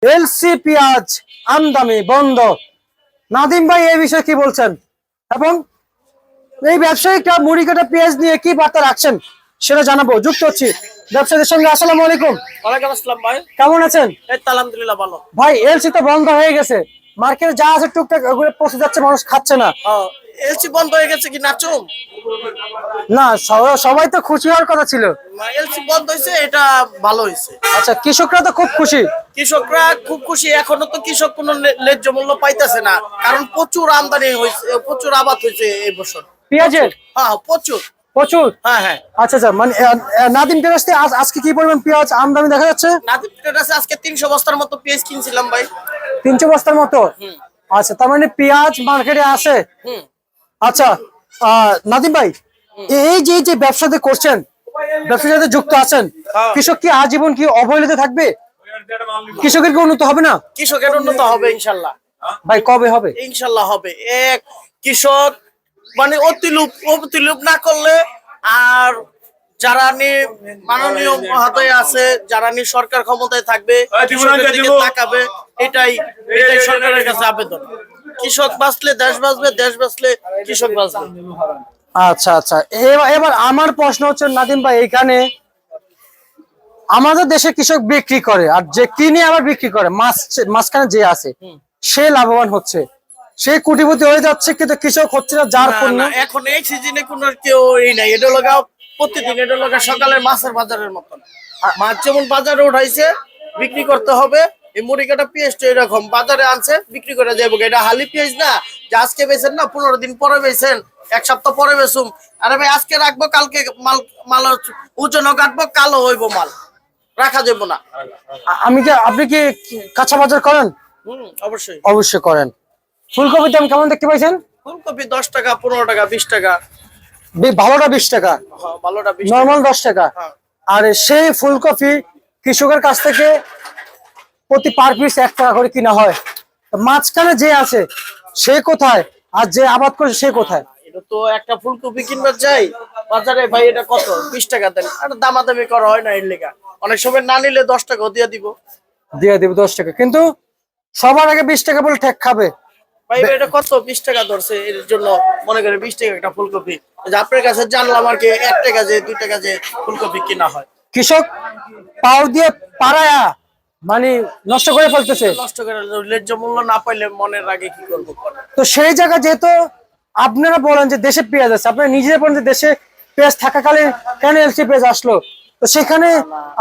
LC পেঁয়াজ আমদানি বন্ধ। নাদিম ভাই এই বিষয়ে কি বলছেন এবং এই ব্যবসায়িকরা মুড়ি কাটা পেঁয়াজ নিয়ে কি বার্তা রাখছেন সেটা জানাবো। যুক্ত হচ্ছি ব্যবসায়ীদের সঙ্গে। আসসালামু আলাইকুম। ওয়ালাইকুম আসসালাম ভাই। কেমন আছেন? এই তো আলহামদুলিল্লাহ ভালো। ভাই এলসি তো বন্ধ হয়ে গেছে, মার্কেটে যা আছে টুকটাক ওগুলো পৌঁছে যাচ্ছে, মানুষ খাচ্ছে না। এলসি বন্ধ হয়ে গেছে কি নাচুম? না, সবাই তো খুশি হওয়ার কথা ছিল। এলসি বন্ধ হয়েছে, এটা ভালো হয়েছে। আচ্ছা, কৃষকরা তো খুব খুশি। কৃষকরা খুব খুশি। এখনো তো কৃষক কোনো ন্যায্য মূল্য পাইতেছে না, কারণ প্রচুর আমদানি হয়েছে, প্রচুর আবাদ হয়েছে এই বছর পেঁয়াজের? হ্যাঁ প্রচুর প্রচুর। হ্যাঁ হ্যাঁ। আচ্ছা আচ্ছা, মানে নাদিম টেরাস থেকে আজকে কি পরিমাণ পেঁয়াজ আমদানি দেখা যাচ্ছে? নাদিম ট্রেডার্সে আজকে 300 বস্তার মতো পেঁয়াজ কিনছিলাম ভাই। 300 বস্তার মতো? আচ্ছা, তার মানে পেঁয়াজ মার্কেটে আছে। আচ্ছা নাদিম ভাই, এই যে ব্যবসাতে করছেন, ব্যবসার সাথে যুক্ত আছেন, কৃষক কি আজীবন কি অবহেলিত থাকবে? কৃষকের কি উন্নত হবে না? কৃষকের উন্নত হবে ইনশাল্লাহ। ভাই কবে হবে? ইনশাল্লাহ হবে। এক কৃষক মানে অতিলোভ না করলে, আর যারা মাননীয় মহোদয় আছে, যারা সরকার ক্ষমতায় থাকবে, কৃষকের দিকে তাকাবে, এটাই সরকারের কাছে আবেদন। কৃষক বাঁচলে দেশ বাঁচবে, দেশ বাঁচলে কৃষক বাঁচবে। আচ্ছা আচ্ছা, এবার আমার প্রশ্ন হচ্ছে নাদিম ভাই, এখানে আমাদের দেশে কৃষক বিক্রি করে আর যে কিনে আবার বিক্রি করে, মাঝখানে যে আছে সে লাভবান হচ্ছে, সে কোটিপতি হয়ে যাচ্ছে, কিন্তু কৃষক হচ্ছে না। যার পণ্য এখন এই সিজনে কোন কেউ এই নাই। এটা লগা প্রতিদিন, এটা লগা সকালের মাছের বাজারের মতন। মাছ যেমন বাজারে উঠাইছে, বিক্রি করতে হবে। এই মুড়ি কাটা পেঁয়াজটা এরকম বাজারে আনছে, বিক্রি করে যাবো। এটা হালি পেঁয়াজ না যে আজকে বেছেন না 15 দিন পরে বেছেন, এক সপ্তাহ পরে বেচুম। আরে ভাই আজকে রাখবো, কালকে মাল ওজনও কাটবো, কালো হইব, মাল রাখা যাবো না। আপনি কি কাঁচা বাজার করেন? অবশ্যই অবশ্যই করেন। ফুলকপির দাম কেমন দেখতে পাইছেন? ফুলকপি 10 টাকা, 15 টাকা, 20 টাকা। ভালোটা 20 টাকা, ভালোটা 20 নরমাল 10 টাকা। আর সেই ফুলকপি কৃষকের কাছ থেকে প্রতি পার পিস 1 টাকা করে কিনা হয়। মাঝখানে যে আছে সে কোথায়, আর যে আবাদ করে সে কোথায়? এটা তো একটা ফুলকপি কিনবার যাই বাজারে, ভাই এটা কত 20 টাকা দেন, আর দামাদামি করা হয় না। এর লেগা অনেক সময় না নিলে 10 টাকা দিয়ে দিব। 10 টাকা, কিন্তু সবার আগে 20 টাকা বলে ঠেক খাবে। ভাই এটা কত 20 টাকা ধরছে, এর জন্য মনে করে 20 টাকা একটা ফুলকপি। আপনার কাছে জানলাম আর কি, 1 টাকা যে 2 টাকা যে ফুলকপি কিনা হয়। কৃষক পাও দিয়ে পাড়ায়া মানে নষ্ট করে ফেলতেছে। নষ্ট করে ন্যায্য মূল্য না পাইলে মনের আগে কি করবো। তো সেই জায়গা যেহেতু আপনারা বলেন যে দেশে পেঁয়াজ আছে, আপনারা নিজেরা বলেন যে দেশে পেঁয়াজ থাকাকালীন কেন এলসি পেঁয়াজ আসলো, তো সেখানে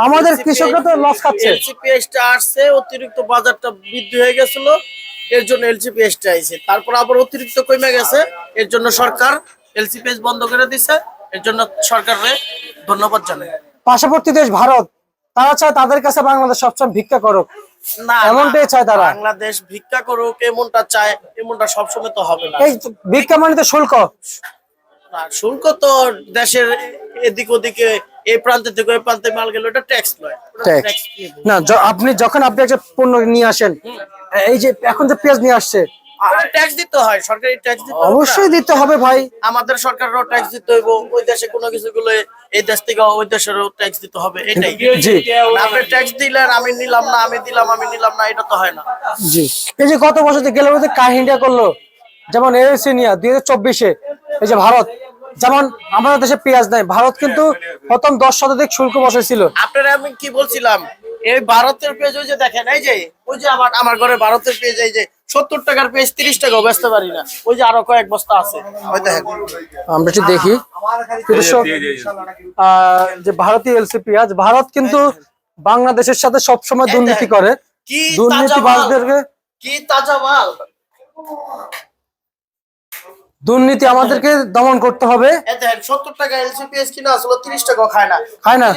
আমাদের কৃষকরা তো লস খাচ্ছে। এলসি পেঁয়াজটা আসছে, অতিরিক্ত বাজারটা বৃদ্ধি হয়ে গেছিল, এর জন্য এলসি পেঁয়াজটা আইছে। তারপর আবার অতিরিক্ত কমে গেছে, এর জন্য সরকার এলসি পেঁয়াজ বন্ধ করে দিছে। এর জন্য সরকারের ধন্যবাদ জানাই। পার্শ্ববর্তী দেশ ভারত, তারা চায় তাদের কাছে বাংলাদেশ সবসময় ভিক্ষা করুক, না এমনটাই চায় তারা। বাংলাদেশ ভিক্ষা করুক এমনটা চায়, এমনটা সবসময় তো হবে না। এই ভিক্ষা মানে তো শুল্ক। না, শুল্ক তো দেশের এদিক ওদিকে, এই প্রান্তে থেকে ওই প্রান্তে মাল গেল, এটা ট্যাক্স নয়। না, আপনি যখন একটা পণ্য নিয়ে আসেন, এই যে এখন যে পেঁয়াজ নিয়ে আসছে, ট্যাক্স দিতে হয়, সরকারি ট্যাক্স দিতে হবে। অবশ্যই দিতে হবে ভাই। আমাদের সরকারেরও ট্যাক্স দিতে হইব, ওই দেশে কোনো কিছু গুলো এই দেশ থেকে ওই দেশেরও ট্যাক্স দিতে হবে, এটাই। জি, আপনি ট্যাক্স দিলেন, আমি নিলাম না, আমি দিলাম, আমি নিলাম না, এটা তো হয় না। জি, এই যে গত বছর গেল বছর কাহিনীটা করলো, যেমন এলসি নিয়ে 2024-এ এই যে ভারত, যেমন আমাদের দেশে পেঁয়াজ নাই, ভারত কিন্তু প্রথম 10% শুল্ক বসাইছিল। আপনারা আমি কি বলছিলাম, এই ভারতের পেজ ওই যে দেখেন, এই যে ওই যে আমার ঘরে ভারতের পেজ, এই যে 70 টাকার পেজ 30 টাকাও বেচতে পারি না। ওই যে আরো কয়েক বস্তা আছে, ওই দেখেন। আমরা একটু দেখি যে ভারতীয় এলসি পেঁয়াজ, ভারত কিন্তু বাংলাদেশের সাথে সবসময় দুর্নীতি করে। কি দুর্নীতিবাজদেরকে, কি তাজা মাল, দুর্নীতি আমাদেরকে দমন করতে হবে। 70 টাকা এলসি পেঁয়াজ কিনা আসলে 30 টাকা খায় না।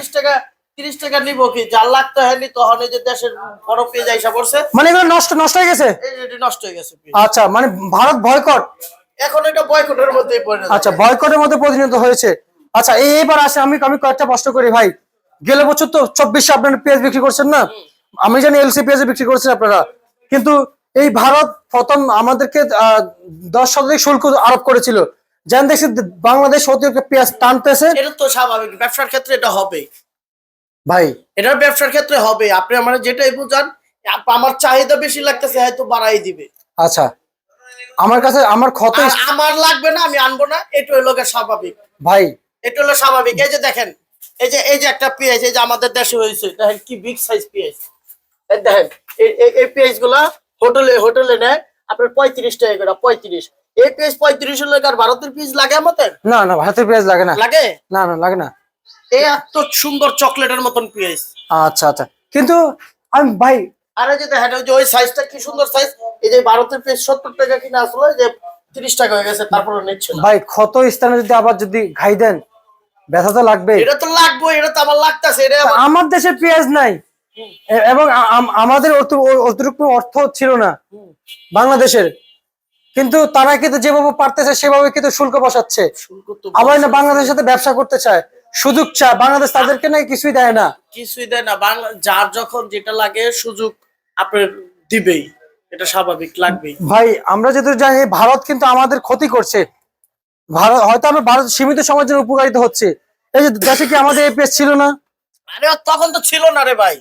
30 টাকা নিব কি, যার লাগতে হয়নি তখন এই যে দেশের বড় পেঁয়াজ আইসা পড়ছে, মানে এগুলো নষ্ট হয়ে গেছে। এই নষ্ট হয়ে গেছে। আচ্ছা, মানে ভারত বয়কট, এখন এটা বয়কটের মধ্যেই পড়ে যাচ্ছে। আচ্ছা, বয়কটের মধ্যে পরিণত হয়েছে। আচ্ছা, এইবার আসে, আমি কয়েকটা প্রশ্ন করি ভাই। গেলে বছর তো 24-এ আপনারা পেঁয়াজ বিক্রি করছেন না, আমি জানি এলসি পেঁয়াজ বিক্রি করছেন আপনারা, কিন্তু এই ভারত প্রথম আমাদেরকে 10% শুল্ক আরোপ করেছিল, যেন দেখছি বাংলাদেশ অতিরিক্ত পেঁয়াজ টানতেছে। এটা তো স্বাভাবিক, ব্যবসার ক্ষেত্রে এটা হবে ভাই, এটার ব্যবসার ক্ষেত্রে হবে। আপনি আমার যেটাই বুঝান, আমার চাহিদা বেশি লাগতেছে হয়তো বাড়াই দিবে। আচ্ছা, আমার কাছে আমার ক্ষত আর আমার লাগবে না, আমি আনবো না, এটা হলো গিয়ে স্বাভাবিক ভাই। এটা হলো স্বাভাবিক। এই যে দেখেন, এই যে একটা পেঁয়াজ, এই যে আমাদের দেশে হয়েছে, দেখেন কি বিগ সাইজ পেঁয়াজ। এই দেখেন এই পেঁয়াজ গুলা হোটেলে নেয় আপনার 35 টাকা করে, 35। এই পেঁয়াজ 35 হলে আর ভারতের পেঁয়াজ লাগে আমাদের? না না, ভাতের পেঁয়াজ লাগে না। লাগে না না, লাগে না। এই এত সুন্দর চকলেটের মতন পেঁয়াজ। আচ্ছা আচ্ছা, কিন্তু আমি ভাই, আরে যে দেখেন ওই যে ওই সাইজটা কি সুন্দর সাইজ। এই যে ভারতের পেঁয়াজ 70 টাকা কিনা আসলে যে 30 টাকা হয়ে গেছে, তারপরে নিচ্ছে না। ভাই ক্ষত স্থানে যদি আবার যদি ঘাই দেন, ব্যথা তো লাগবে। এটা তো লাগবে, এটা তো আমার লাগতেছে। এটা আমার দেশে পেঁয়াজ নাই, এবং আমাদের অতিরিক্ত অর্থ ছিল না বাংলাদেশের, কিন্তু তারা কিন্তু যেভাবে পারতেছে সেভাবে কিন্তু শুল্ক বসাচ্ছে। শুল্ক তো আবার না বাংলাদেশের সাথে ব্যবসা করতে চায়, সুযোগ চায়, বাংলাদেশ তাদেরকে নাকি কিছুই দেয় না। কিছুই দেয় না। বাংলা যার যখন যেটা লাগে সুযোগ আপনার দিবেই, এটা স্বাভাবিক, লাগবেই। ভাই আমরা যেহেতু জানি ভারত কিন্তু আমাদের ক্ষতি করছে, ভারত হয়তো আমরা ভারত সীমিত সময়ের জন্য উপকারিত হচ্ছে। এই যে দেশে কি আমাদের এই পেজ ছিল না? আরে তখন তো ছিল না রে ভাই,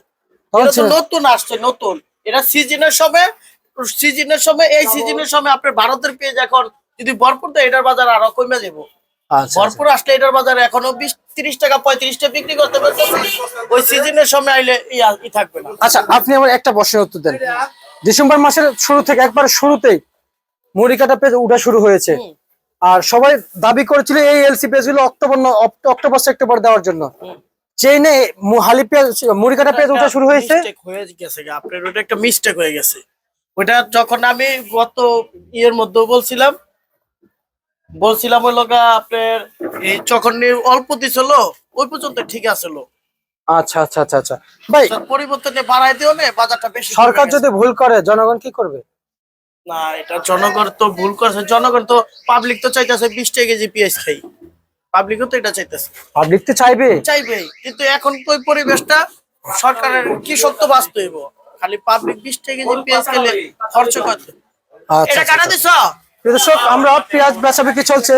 তখন এটা তো ছিল না। নতুন আসছে, নতুন। এটা সিজনের সময় এই সিজনের সময় আপনার ভারতের পেঁয়াজ এখন যদি ভরপুর দেয়, এটার বাজার আরো কমে যাবো। আচ্ছা ভরপুর আসলে এটার বাজারে এখনো 20-30 টাকা 35 টাকা বিক্রি করতে পারছে। ওই সিজনের সময় আইলে ই থাকবে না। আচ্ছা, আপনি আমার একটা প্রশ্নের উত্তর দেন। ডিসেম্বর মাসের শুরু থেকে একবারে শুরুতেই মুড়ি কাটা পেজ উঠা শুরু হয়েছে, আর সবাই দাবি করেছিল এই এলসি পেজ গুলো অক্টোবর সেপ্টেম্বর দেওয়ার জন্য। যেই নে হালি পেজ মুড়ি কাটা পেজ উঠা শুরু হয়েছে, মিস্টেক হয়ে গেছে আপনার, ওটা একটা মিস্টেক হয়ে গেছে। ওটা যখন আমি গত ইয়ের মধ্যে বলছিলাম ওই লগা আপনার এই যখন অল্প দিছিল ওই পর্যন্ত ঠিক আছিল। আচ্ছা আচ্ছা আচ্ছা আচ্ছা ভাই, পরিবর্তনে বাড়াই দিও না, বাজারটা বেশি কমে সরকার গেছে। যদি ভুল করে জনগণ কি করবে? না, এটা জনগণ তো ভুল করছে। জনগণ তো পাবলিক তো চাইতেছে 20 টাকা কেজি পেঁয়াজ খাই, পাবলিকও তো এটা চাইতেছে, পাবলিক তো চাইবে। চাইবেই। কিন্তু এখন তো ওই পরিবেশটা সরকারের কৃষক তো বাঁচতে হইব। খালি পাবলিক 20 টাকা কেজি পেঁয়াজ খেলে খরচ করতে। আচ্ছা এটা আচ্ছা কাটা আচ্ছা। দিছ? দর্শক, আমরা পেঁয়াজ বেচা বিক্রি চলছে,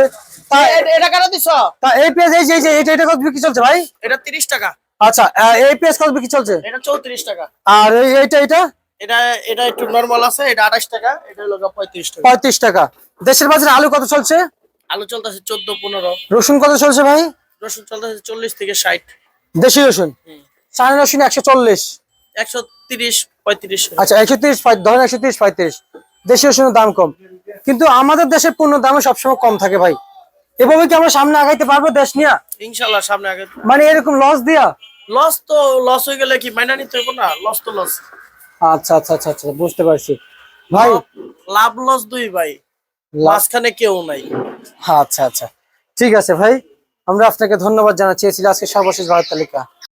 তা এটা কাটা দিছ? তা এই পেঁয়াজ এই যে এটা কত বিক্রি চলছে ভাই? এটা 30 টাকা। আচ্ছা, এই পেঁয়াজ কত বিক্রি চলছে? এটা 34 টাকা। আর এইটা এটা এটা একটু নরমাল আছে, এটা 28 টাকা, এটা হলো 35 টাকা। 35 টাকা। দেশের বাজারে আলু কত চলছে? আলু চলতেছে 14-15। রসুন কত চলছে ভাই? রসুন চলতেছে 40 থেকে 60। দেশি রসুন চায়না রসুন 140, 130-35। আচ্ছা 130, ধরেন 130-35। দেশি রসুনের দাম কম, কিন্তু আমাদের দেশের পণ্য দাম সবসময় কম থাকে ভাই। এভাবে কি আমরা সামনে আগাইতে পারবো দেশ নিয়ে? ইনশাআল্লাহ সামনে আগে। মানে এরকম লস দিয়া? লস হয়ে গেলে কি মাইনা নিতে হবে না? লস তো লস। আচ্ছা আচ্ছা আচ্ছা আচ্ছা, বুঝতে পারছি ভাই। লাভ লস দুই ভাই, মাঝখানে কেউ নাই। আচ্ছা আচ্ছা, ঠিক আছে ভাই, আমরা আপনাকে ধন্যবাদ জানাচ্ছি। আজকে সর্বশেষ ভারত তালিকা।